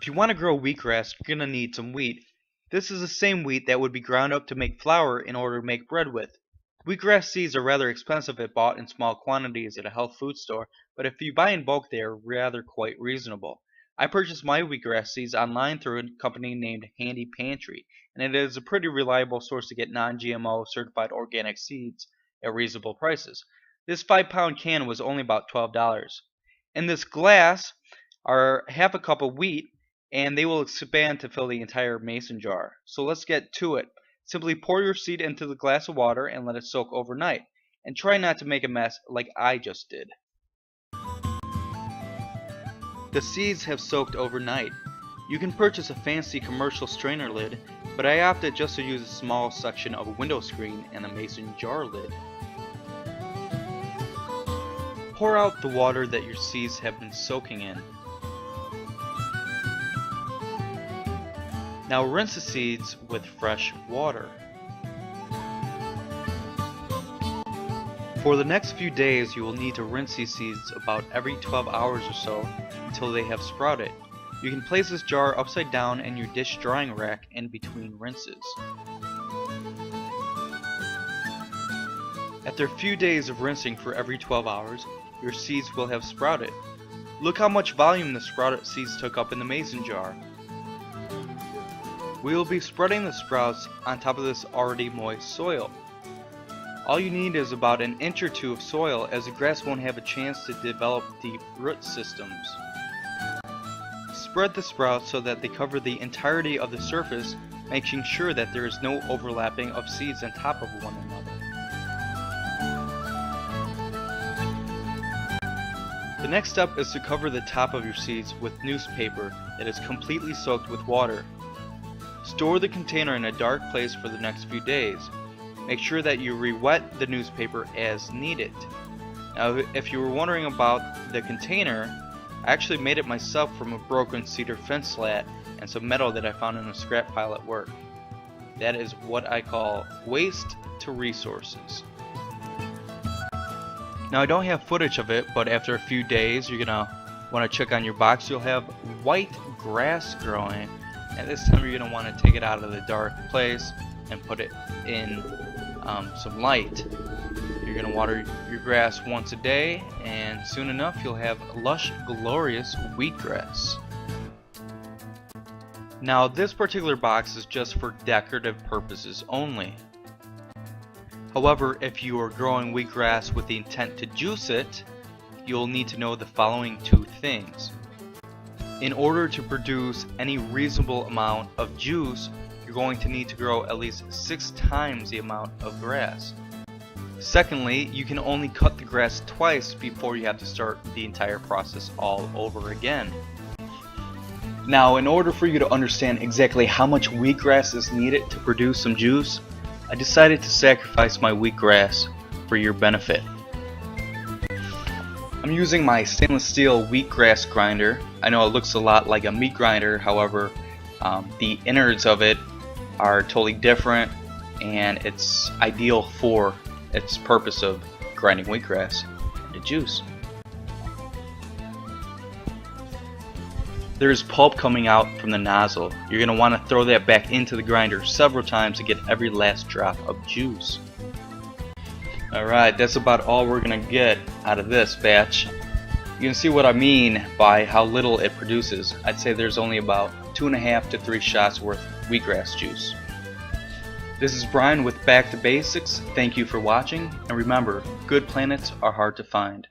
you want to grow wheatgrass, you're going to need some wheat. This is the same wheat that would be ground up to make flour in order to make bread with. Wheatgrass seeds are rather expensive if bought in small quantities at a health food store, but if you buy in bulk they are rather quite reasonable. I purchased my wheatgrass seeds online through a company named Handy Pantry, and it is a pretty reliable source to get non-GMO certified organic seeds at reasonable prices. This 5-pound can was only about $12. In this glass are half a cup of wheat, and they will expand to fill the entire mason jar. So let's get to it. Simply pour your seed into the glass of water and let it soak overnight. And try not to make a mess like I just did. The seeds have soaked overnight. You can purchase a fancy commercial strainer lid, but I opted just to use a small section of a window screen and a mason jar lid. Pour out the water that your seeds have been soaking in. Now rinse the seeds with fresh water. For the next few days you will need to rinse these seeds about every 12 hours or so until they have sprouted. You can place this jar upside down in your dish drying rack in between rinses. After a few days of rinsing for every 12 hours, your seeds will have sprouted. Look how much volume the sprouted seeds took up in the mason jar. We will be spreading the sprouts on top of this already moist soil. All you need is about an inch or two of soil, as the grass won't have a chance to develop deep root systems. Spread the sprouts so that they cover the entirety of the surface, making sure that there is no overlapping of seeds on top of one another. The next step is to cover the top of your seeds with newspaper that is completely soaked with water. Store the container in a dark place for the next few days. Make sure that you re-wet the newspaper as needed. Now, if you were wondering about the container, I actually made it myself from a broken cedar fence slat and some metal that I found in a scrap pile at work. That is what I call waste to resources. Now, I don't have footage of it, but after a few days you're gonna want to check on your box. You'll have white grass growing. And this time you're going to want to take it out of the dark place and put it in some light. You're going to water your grass once a day, and soon enough you'll have lush, glorious wheatgrass. Now this particular box is just for decorative purposes only. However, if you are growing wheatgrass with the intent to juice it, you'll need to know the following two things. In order to produce any reasonable amount of juice, you're going to need to grow at least 6 times the amount of grass. Secondly, you can only cut the grass twice before you have to start the entire process all over again. Now, in order for you to understand exactly how much wheatgrass is needed to produce some juice, I decided to sacrifice my wheatgrass for your benefit. I'm using my stainless steel wheatgrass grinder. I know it looks a lot like a meat grinder, however, the innards of it are totally different, and it's ideal for its purpose of grinding wheatgrass into juice. There's pulp coming out from the nozzle. You're going to want to throw that back into the grinder several times to get every last drop of juice. Alright, that's about all we're going to get out of this batch. You can see what I mean by how little it produces. I'd say there's only about 2.5 to 3 shots worth of wheatgrass juice. This is Brian with Back to Basics. Thank you for watching, and remember, good planets are hard to find.